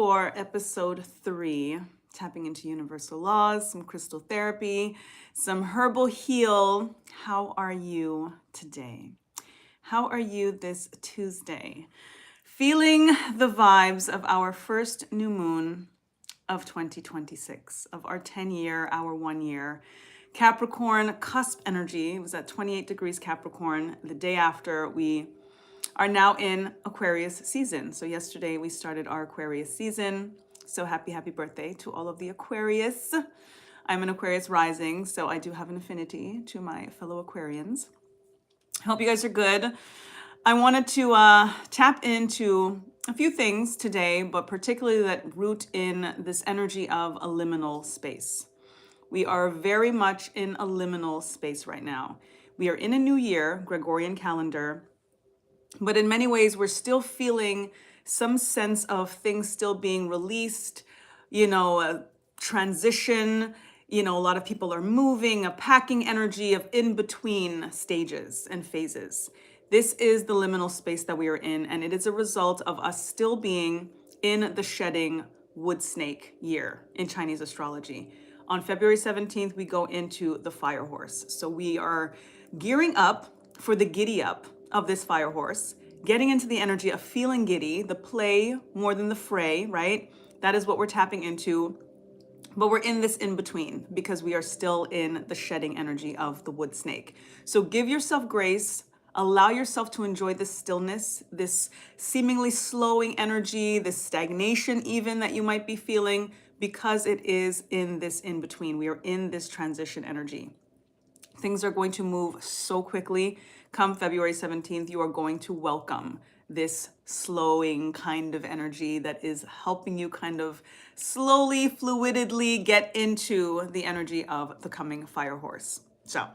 For episode 3, tapping into universal laws, some crystal therapy, some herbal heal. How are you today? How are you this Tuesday? Feeling the vibes of our first new moon of 2026, of our 10-year, our 1 year. Capricorn cusp energy. It was at 28 degrees Capricorn the day after we are now in Aquarius season. So yesterday we started our Aquarius season. So happy birthday to all of the Aquarius. I'm an Aquarius rising, so I do have an affinity to my fellow Aquarians. Hope you guys are good. I wanted to tap into a few things today, but particularly that root in this energy of a liminal space. We are very much in a liminal space right now. We are in a new year, Gregorian calendar, but in many ways, we're still feeling some sense of things still being released, a transition. A lot of people are moving, a packing energy of in between stages and phases. This is the liminal space that we are in, and it is a result of us still being in the shedding wood snake year in Chinese astrology. On February 17th, we go into the fire horse. So we are gearing up for the giddy up of this fire horse, getting into the energy of feeling giddy, the play more than the fray, right? That is what we're tapping into. But we're in this in between because we are still in the shedding energy of the wood snake. So give yourself grace, allow yourself to enjoy this stillness, this seemingly slowing energy, this stagnation even that you might be feeling, because it is in this in between. We are in this transition energy. Things are going to move so quickly. Come February 17th, you are going to welcome this slowing kind of energy that is helping you kind of slowly, fluidly get into the energy of the coming fire horse. So,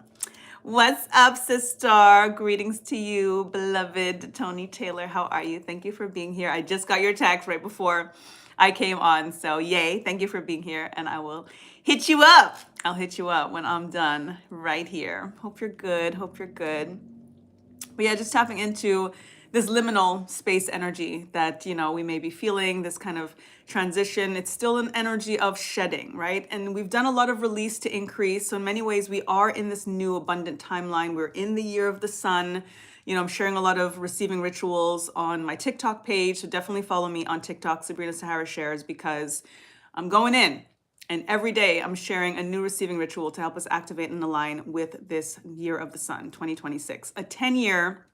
what's up, sister? Greetings to you, beloved Tony Taylor. How are you? Thank you for being here. I just got your text right before I came on. So, yay. Thank you for being here. And I will hit you up. I'll hit you up when I'm done right here. Hope you're good. Hope you're good. But yeah, just tapping into this liminal space energy that, we may be feeling, this kind of transition. It's still an energy of shedding, right? And we've done a lot of release to increase. So in many ways, we are in this new abundant timeline. We're in the year of the sun. I'm sharing a lot of receiving rituals on my TikTok page. So definitely follow me on TikTok, Sabrina Sahara Shares, because I'm going in. And every day I'm sharing a new receiving ritual to help us activate and align with this year of the sun, 2026, a 10-year,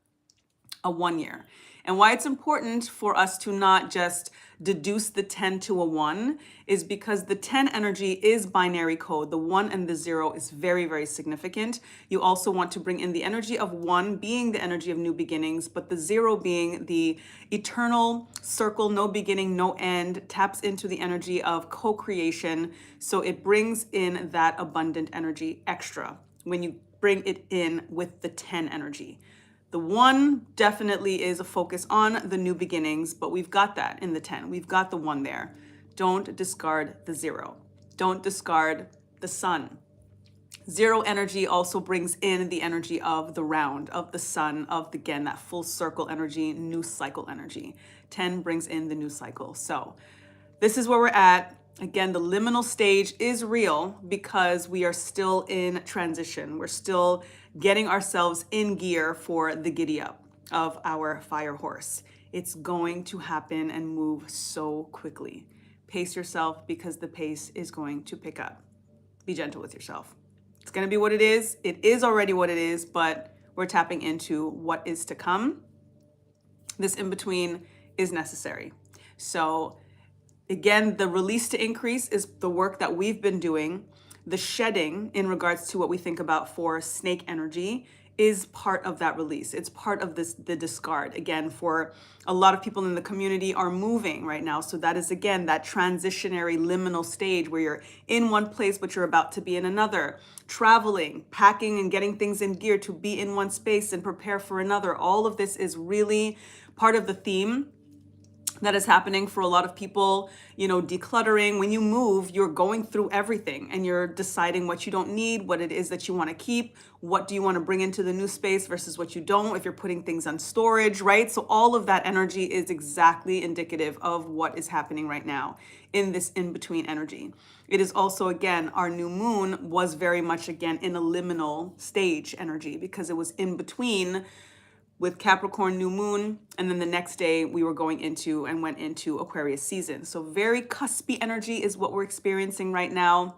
a 1 year. And why it's important for us to not just deduce the 10 to a 1 is because the 10 energy is binary code. The 1 and the 0 is very, very significant. You also want to bring in the energy of 1 being the energy of new beginnings, but the 0 being the eternal circle, no beginning, no end, taps into the energy of co-creation. So it brings in that abundant energy extra when you bring it in with the 10 energy. The 1 definitely is a focus on the new beginnings, but we've got that in the 10. We've got the 1 there. Don't discard the 0. Don't discard the sun. 0 energy also brings in the energy of the round, of the sun, of, again, that full circle energy, new cycle energy. 10 brings in the new cycle. So this is where we're at. Again, the liminal stage is real because we are still in transition. We're still getting ourselves in gear for the giddy up of our fire horse. It's going to happen and move so quickly. Pace yourself because the pace is going to pick up. Be gentle with yourself. It's going to be what it is. It is already what it is, but we're tapping into what is to come. This in between is necessary. So again, the release to increase is the work that we've been doing. The shedding in regards to what we think about for snake energy is part of that release. It's part of the discard. Again, for a lot of people in the community are moving right now. So that is, again, that transitionary liminal stage where you're in one place, but you're about to be in another. Traveling, packing and getting things in gear to be in one space and prepare for another. All of this is really part of the theme that is happening for a lot of people. Decluttering. When you move, you're going through everything and you're deciding what you don't need, what it is that you want to keep, what do you want to bring into the new space versus what you don't, if you're putting things on storage, right? So all of that energy is exactly indicative of what is happening right now in this in-between energy. It is also, again, our new moon was very much, again, in a liminal stage energy because it was in between with Capricorn new moon, and then the next day we were going into and went into Aquarius season. So very cuspy energy is what we're experiencing right now.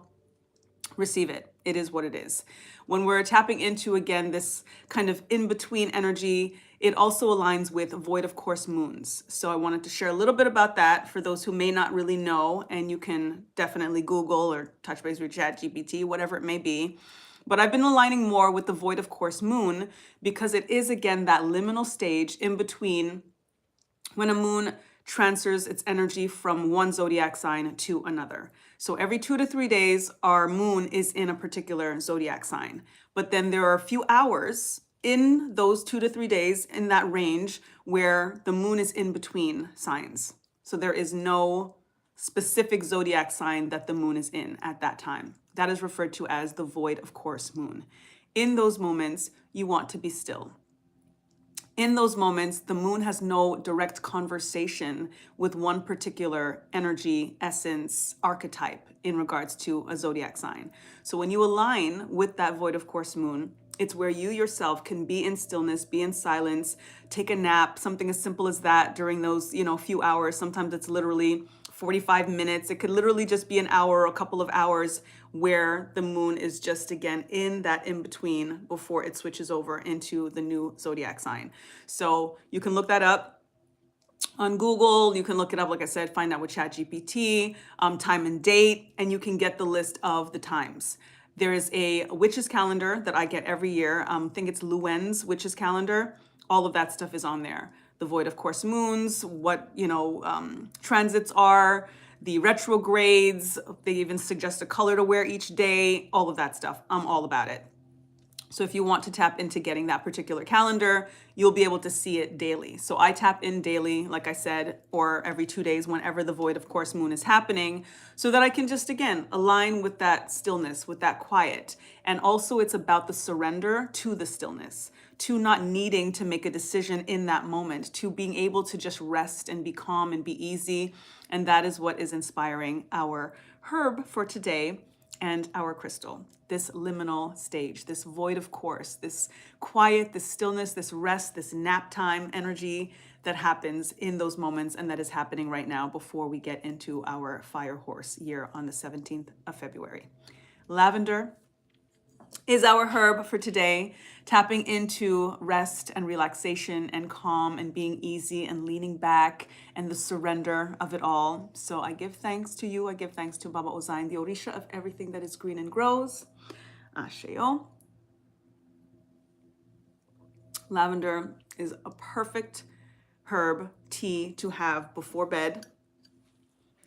Receive it. It is what it is. When we're tapping into, again, this kind of in-between energy, it also aligns with void of course moons. So I wanted to share a little bit about that for those who may not really know, and you can definitely Google or touch base with ChatGPT, whatever it may be. But I've been aligning more with the void of course moon because it is, again, that liminal stage in between when a moon transfers its energy from one zodiac sign to another. So every 2 to 3 days, our moon is in a particular zodiac sign. But then there are a few hours in those 2 to 3 days in that range where the moon is in between signs. So there is no specific zodiac sign that the moon is in at that time. That is referred to as the void of course moon. In those moments, you want to be still. In those moments, the moon has no direct conversation with one particular energy, essence, archetype in regards to a zodiac sign. So when you align with that void of course moon, it's where you yourself can be in stillness, be in silence, take a nap, something as simple as that during those, few hours. Sometimes it's literally 45 minutes. It could literally just be an hour or a couple of hours where the moon is just, again, in that in between before it switches over into the new zodiac sign. So you can look that up on Google. You can look it up, like I said, find out with ChatGPT, time and date, and you can get the list of the times. There is a witch's calendar that I get every year. I think it's Luen's witch's calendar. All of that stuff is on there. The void of course moons, what, transits are, the retrogrades. They even suggest a color to wear each day, all of that stuff. I'm all about it. So if you want to tap into getting that particular calendar, you'll be able to see it daily. So I tap in daily, like I said, or every 2 days, whenever the void of course moon is happening, so that I can just, again, align with that stillness, with that quiet. And also it's about the surrender to the stillness, to not needing to make a decision in that moment, to being able to just rest and be calm and be easy. And that is what is inspiring our herb for today and our crystal, this liminal stage, this void of course, this quiet, this stillness, this rest, this nap time energy that happens in those moments, and that is happening right now before we get into our fire horse year on the 17th of February. Lavender is our herb for today, tapping into rest and relaxation and calm and being easy and leaning back and the surrender of it all. So I give thanks to you. I give thanks to Baba Ozain, the Orisha of everything that is green and grows. Asheo. Lavender is a perfect herb tea to have before bed.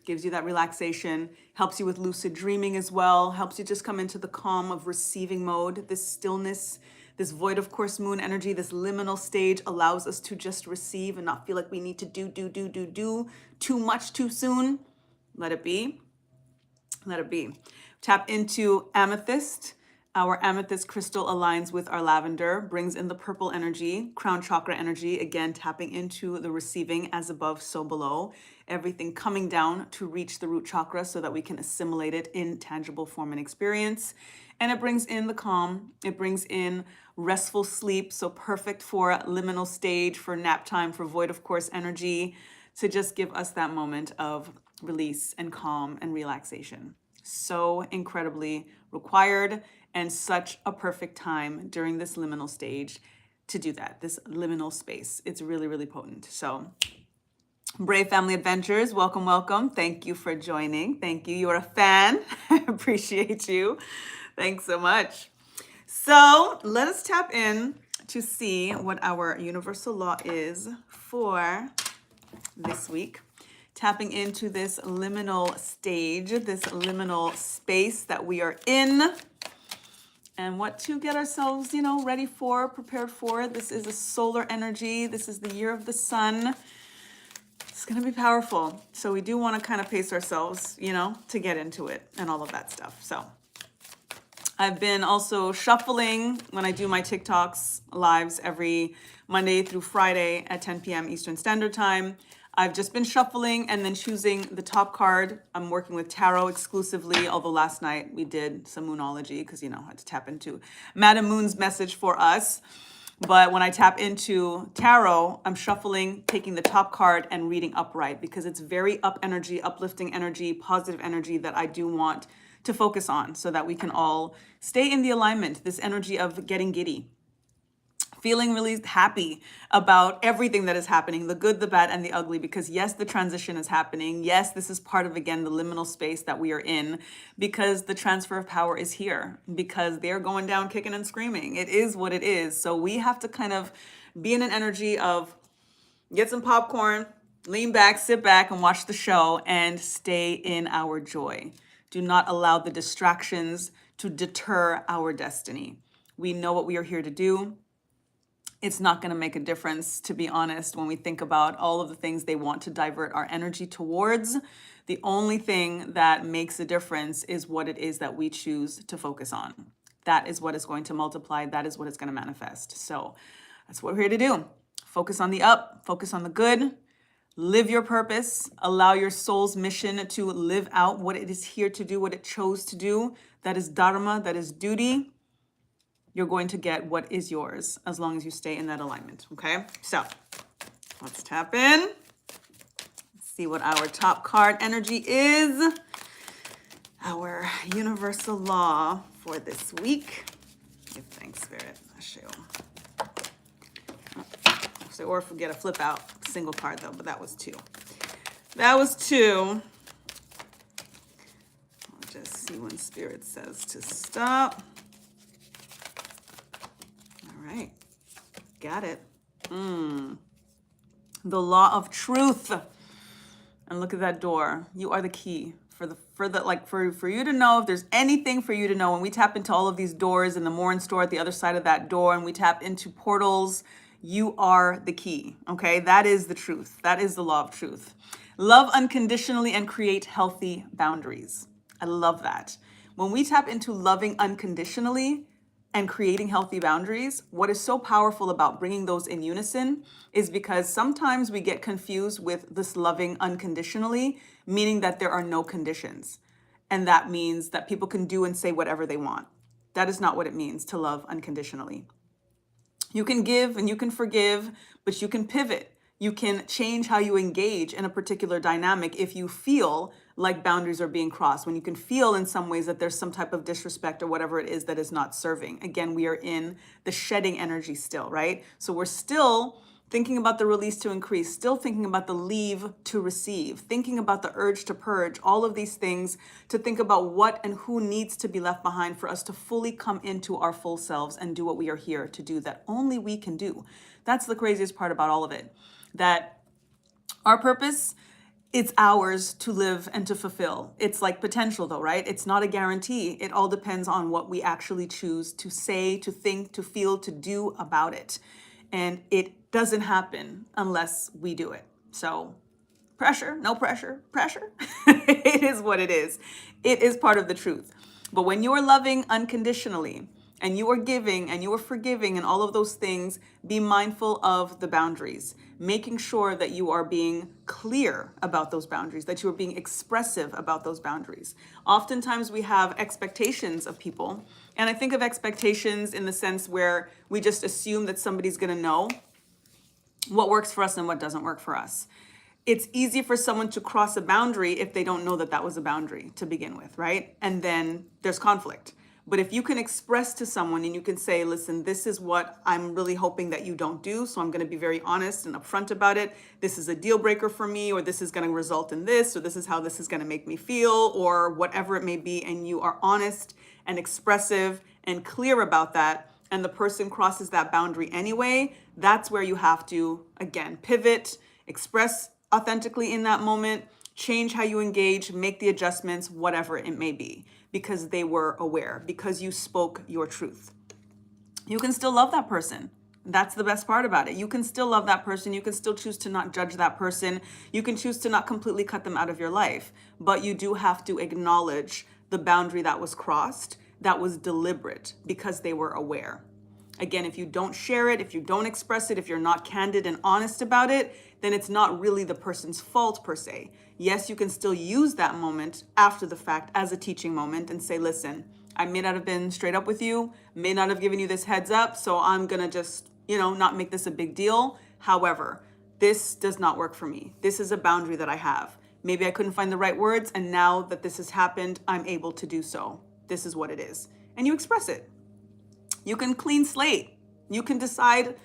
Gives you that relaxation, helps you with lucid dreaming as well, helps you just come into the calm of receiving mode. This stillness, this void of course moon energy, this liminal stage allows us to just receive and not feel like we need to do too much too soon. Let it be. Let it be. Tap into amethyst. Our amethyst crystal aligns with our lavender, brings in the purple energy, crown chakra energy, again, tapping into the receiving as above, so below. Everything coming down to reach the root chakra so that we can assimilate it in tangible form and experience. And it brings in the calm. It brings in restful sleep, so perfect for liminal stage, for nap time, for void of course energy, to just give us that moment of release and calm and relaxation. So incredibly required, and such a perfect time during this liminal stage to do that, this liminal space. It's really, really potent. So Brave Family Adventures, welcome, welcome. Thank you for joining. Thank you. You're a fan. I appreciate you. Thanks so much. So let us tap in to see what our universal law is for this week. Tapping into this liminal stage, this liminal space that we are in, and what to get ourselves, ready for, prepared for. This is a solar energy. This is the year of the sun. It's going to be powerful. So we do want to kind of pace ourselves, to get into it and all of that stuff. So I've been also shuffling when I do my TikToks lives every Monday through Friday at 10 p.m. Eastern Standard Time. I've just been shuffling and then choosing the top card. I'm working with tarot exclusively, although last night we did some moonology because, I had to tap into Madam Moon's message for us. But when I tap into tarot, I'm shuffling, taking the top card and reading upright because it's very up energy, uplifting energy, positive energy that I do want to focus on so that we can all stay in the alignment, this energy of getting giddy, feeling really happy about everything that is happening, the good, the bad, and the ugly, because yes, the transition is happening. Yes, this is part of, again, the liminal space that we are in, because the transfer of power is here, because they're going down kicking and screaming. It is what it is. So we have to kind of be in an energy of get some popcorn, lean back, sit back, and watch the show and stay in our joy. Do not allow the distractions to deter our destiny. We know what we are here to do. It's not going to make a difference, to be honest, when we think about all of the things they want to divert our energy towards. The only thing that makes a difference is what it is that we choose to focus on. That is what is going to multiply. That is what is going to manifest. So that's what we're here to do. Focus on the up, focus on the good, live your purpose, allow your soul's mission to live out what it is here to do, what it chose to do. That is dharma, that is duty. You're going to get what is yours as long as you stay in that alignment, okay? So let's tap in. Let's see what our top card energy is. Our universal law for this week. Give thanks, Spirit. Or forget a flip out single card though, but that was two. I'll just see when Spirit says to stop. All right, got it. The law of truth. And look at that door. You are the key for you to know if there's anything for you to know. When we tap into all of these doors and the Morin store at the other side of that door, and we tap into portals, you are the key, okay? That is the truth. That is the law of truth. Love unconditionally and create healthy boundaries. I love that. When we tap into loving unconditionally and creating healthy boundaries, what is so powerful about bringing those in unison is because sometimes we get confused with this loving unconditionally, meaning that there are no conditions. And that means that people can do and say whatever they want. That is not what it means to love unconditionally. You can give and you can forgive, but you can pivot. You can change how you engage in a particular dynamic if you feel like boundaries are being crossed, when you can feel in some ways that there's some type of disrespect or whatever it is that is not serving. Again, we are in the shedding energy still, right? So we're still thinking about the release to increase, still thinking about the leave to receive, thinking about the urge to purge, all of these things to think about what and who needs to be left behind for us to fully come into our full selves and do what we are here to do that only we can do. That's the craziest part about all of it, that our purpose, it's ours to live and to fulfill. It's like potential though, right? It's not a guarantee. It all depends on what we actually choose to say, to think, to feel, to do about it. And it doesn't happen unless we do it. So pressure, no pressure, pressure. It is what it is. It is part of the truth. But when you are loving unconditionally and you are giving and you are forgiving and all of those things, be mindful of the boundaries, making sure that you are being clear about those boundaries, that you are being expressive about those boundaries. Oftentimes we have expectations of people. And I think of expectations in the sense where we just assume that somebody's going to know what works for us and what doesn't work for us. It's easy for someone to cross a boundary if they don't know that that was a boundary to begin with, right? And then there's conflict. But if you can express to someone and you can say, listen, this is what I'm really hoping that you don't do, so I'm going to be very honest and upfront about it. This is a deal breaker for me, or this is going to result in this, or this is how this is going to make me feel, or whatever it may be, and you are honest and expressive and clear about that, and the person crosses that boundary anyway, that's where you have to, again, pivot, express authentically in that moment, change how you engage, make the adjustments, whatever it may be, because they were aware, because you spoke your truth. You can still love that person. That's the best part about it. You can still love that person. You can still choose to not judge that person. You can choose to not completely cut them out of your life. But you do have to acknowledge the boundary that was crossed, that was deliberate, because they were aware. Again, if you don't share it, if you don't express it, if you're not candid and honest about it, then it's not really the person's fault per se. Yes, you can still use that moment after the fact as a teaching moment and say, listen, I may not have been straight up with you, may not have given you this heads up, so I'm gonna just, not make this a big deal. However, this does not work for me. This is a boundary that I have. Maybe I couldn't find the right words, and now that this has happened, I'm able to do so. This is what it is. And you express it. You can clean slate. You can decide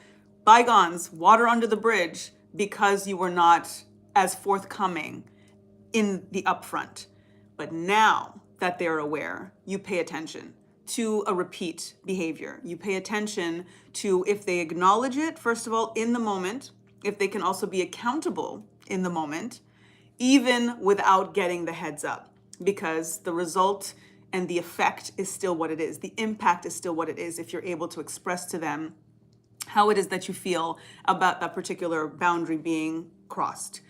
bygones, water under the bridge, because you were not as forthcoming in the upfront. But now that they're aware, you pay attention to a repeat behavior. You pay attention to if they acknowledge it, first of all, in the moment, if they can also be accountable in the moment, even without getting the heads up, because the result and the effect is still what it is. The impact is still what it is if you're able to express to them how it is that you feel about that particular boundary being crossed.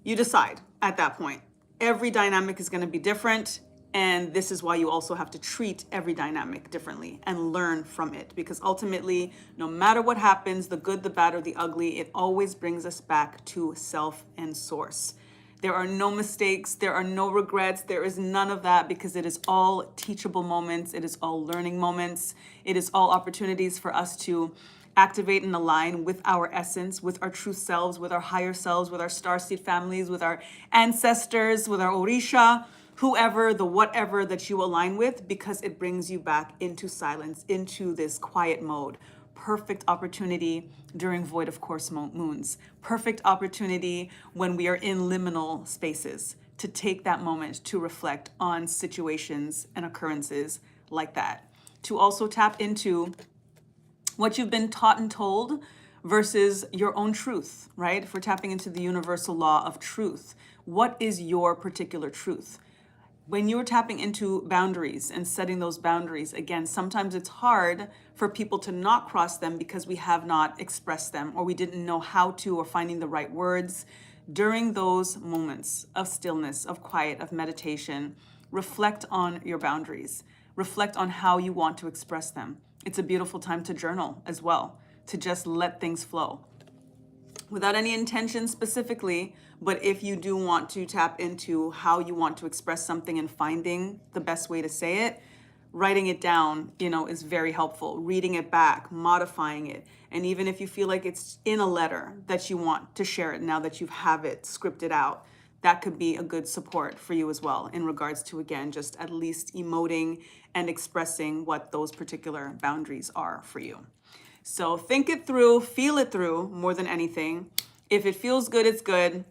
You decide at that point. Every dynamic is going to be different, and this is why you also have to treat every dynamic differently and learn from it, because ultimately, no matter what happens, the good, the bad, or the ugly, it always brings us back to self and source. There are no mistakes, there are no regrets, there is none of that, because it is all teachable moments, it is all learning moments, it is all opportunities for us to activate and align with our essence, with our true selves, with our higher selves, with our starseed families, with our ancestors, with our Orisha, whoever, the whatever that you align with, because it brings you back into silence, into this quiet mode. Perfect opportunity during void of course moons. Perfect opportunity when we are in liminal spaces to take that moment to reflect on situations and occurrences like that. To also tap into what you've been taught and told versus your own truth, right? If we're tapping into the universal law of truth, what is your particular truth? When you're tapping into boundaries and setting those boundaries, again, sometimes it's hard for people to not cross them because we have not expressed them, or we didn't know how to, or finding the right words. During those moments of stillness, of quiet, of meditation, reflect on your boundaries. Reflect on how you want to express them. It's a beautiful time to journal as well, to just let things flow. Without any intention specifically, but if you do want to tap into how you want to express something and finding the best way to say it, writing it down, is very helpful. Reading it back, modifying it. And even if you feel like it's in a letter that you want to share it now that you have it scripted out, that could be a good support for you as well in regards to, again, just at least emoting and expressing what those particular boundaries are for you. So think it through, feel it through more than anything. If it feels good, it's good.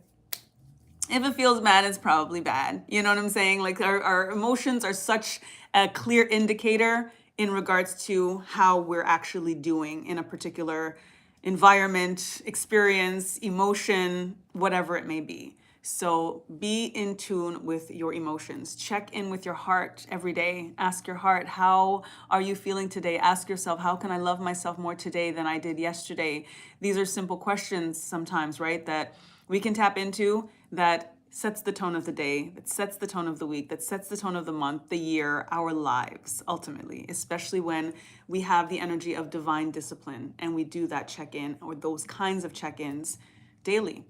If it feels bad, it's probably bad. You know what I'm saying? Like our emotions are such a clear indicator in regards to how we're actually doing in a particular environment, experience, emotion, whatever it may be. So be in tune with your emotions. Check in with your heart every day. Ask your heart, how are you feeling today? Ask yourself, how can I love myself more today than I did yesterday? These are simple questions sometimes, right? That we can tap into, that sets the tone of the day, that sets the tone of the week, that sets the tone of the month, the year, our lives, ultimately, especially when we have the energy of divine discipline and we do that check-in, or those kinds of check-ins daily.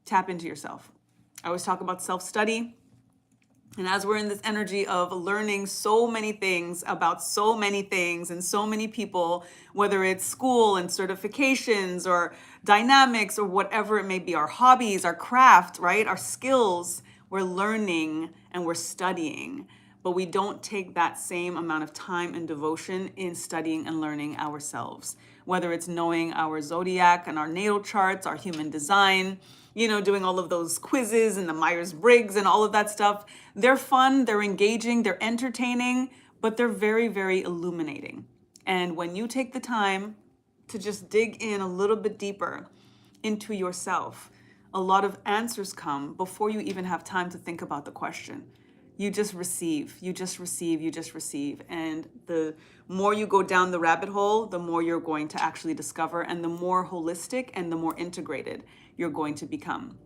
Tap into yourself. I always talk about self-study. And as we're in this energy of learning so many things about so many things and so many people, whether it's school and certifications or dynamics or whatever it may be, our hobbies, our craft, right? Our skills, we're learning and we're studying, but we don't take that same amount of time and devotion in studying and learning ourselves, whether it's knowing our zodiac and our natal charts, our human design, doing all of those quizzes and the Myers-Briggs and all of that stuff. They're fun, they're engaging, they're entertaining, but they're very, very illuminating. And when you take the time to just dig in a little bit deeper into yourself, a lot of answers come before you even have time to think about the question. You just receive, you just receive, you just receive. And the more you go down the rabbit hole, the more you're going to actually discover, and the more holistic and the more integrated you're going to become.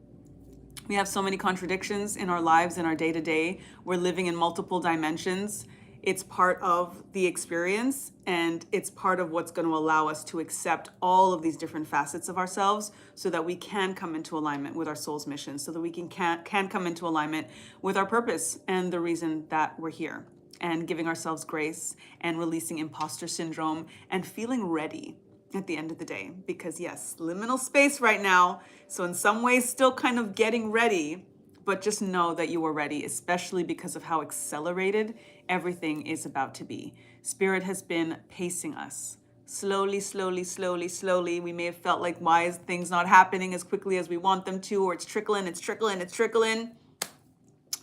We have so many contradictions in our lives, in our day to day. We're living in multiple dimensions. It's part of the experience, and it's part of what's going to allow us to accept all of these different facets of ourselves so that we can come into alignment with our soul's mission, so that we can come into alignment with our purpose and the reason that we're here, and giving ourselves grace and releasing imposter syndrome and feeling ready at the end of the day. Because yes, liminal space right now. So in some ways still kind of getting ready, but just know that you are ready, especially because of how accelerated everything is about to be. Spirit has been pacing us slowly, slowly, slowly, slowly. We may have felt like, why is things not happening as quickly as we want them to, or it's trickling, it's trickling, it's trickling.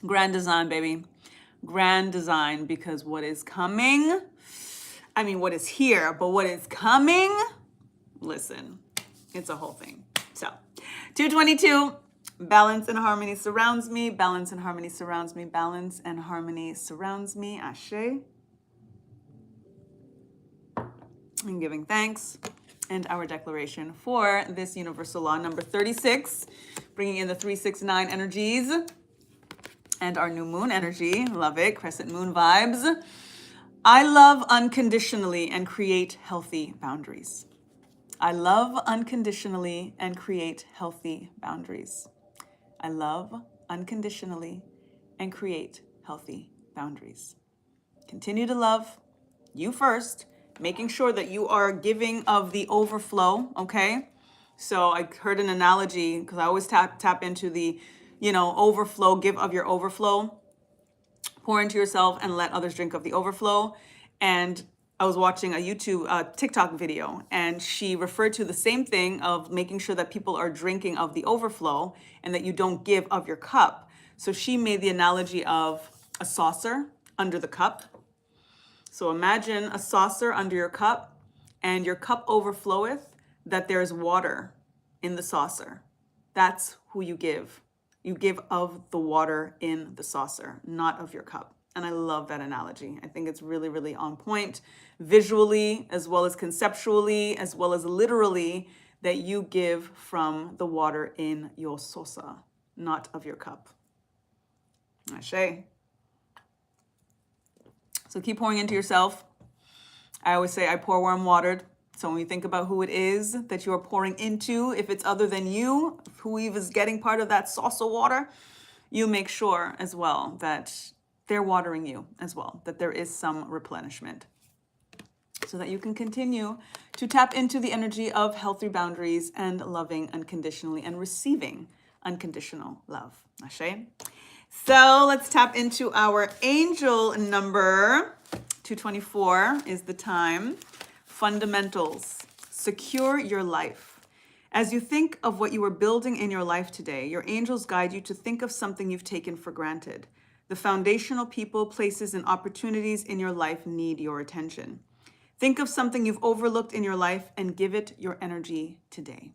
Grand design, baby. Grand design, because what is coming, I mean, what is here, but what is coming, listen, it's a whole thing. So 222, balance and harmony surrounds me, balance and harmony surrounds me, balance and harmony surrounds me. Ashe. And giving thanks. And our declaration for this universal law, number 36, bringing in the 369 energies and our new moon energy. Love it. Crescent moon vibes. I love unconditionally and create healthy boundaries. I love unconditionally and create healthy boundaries. I love unconditionally and create healthy boundaries. Continue to love you first, making sure that you are giving of the overflow, okay? So I heard an analogy, because I always tap into the, overflow, give of your overflow. Pour into yourself and let others drink of the overflow. And I was watching a YouTube, TikTok video, and she referred to the same thing of making sure that people are drinking of the overflow and that you don't give of your cup. So she made the analogy of a saucer under the cup. So imagine a saucer under your cup, and your cup overfloweth, that there's water in the saucer. That's who you give. You give of the water in the saucer, not of your cup. And I love that analogy. I think it's really, really on point, visually, as well as conceptually, as well as literally, that you give from the water in your saucer, not of your cup. Ashe. So keep pouring into yourself. I always say I pour where I'm watered. So when you think about who it is that you are pouring into, if it's other than you, who is getting part of that saucer water, you make sure as well that they're watering you as well, that there is some replenishment, so that you can continue to tap into the energy of healthy boundaries and loving unconditionally and receiving unconditional love. Ashe. So let's tap into our angel number. 224 is the time. Fundamentals. Secure your life. As you think of what you are building in your life today, your angels guide you to think of something you've taken for granted. The foundational people, places, and opportunities in your life need your attention. Think of something you've overlooked in your life and give it your energy today.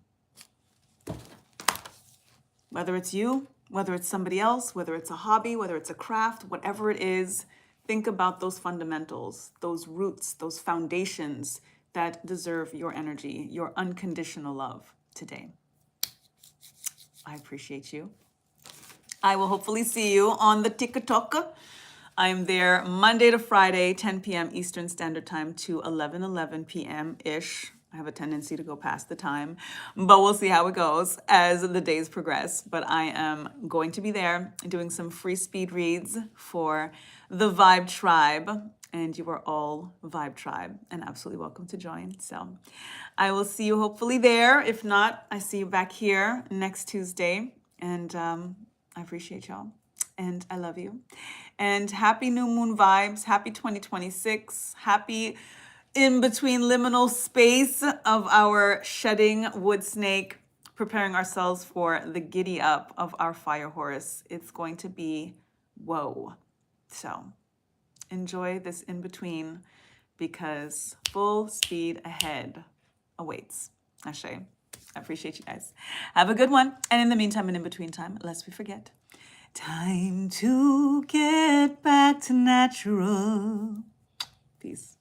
Whether it's you, whether it's somebody else, whether it's a hobby, whether it's a craft, whatever it is, think about those fundamentals, those roots, those foundations that deserve your energy, your unconditional love today. I appreciate you. I will hopefully see you on the TikTok. I'm there Monday to Friday, 10 p.m. Eastern Standard Time to 11 p.m.-ish. I have a tendency to go past the time, but we'll see how it goes as the days progress. But I am going to be there doing some free speed reads for the Vibe Tribe, and you are all Vibe Tribe and absolutely welcome to join. So I will see you hopefully there. If not, I see you back here next Tuesday, and I appreciate y'all, and I love you. And happy new moon vibes, happy 2026, happy in between liminal space of our shedding wood snake, preparing ourselves for the giddy up of our fire horse. It's going to be whoa. So enjoy this in between, because full speed ahead awaits. Ashe. I appreciate you guys. Have a good one. And in the meantime and in between time, lest we forget, Time to get back to natural. Peace.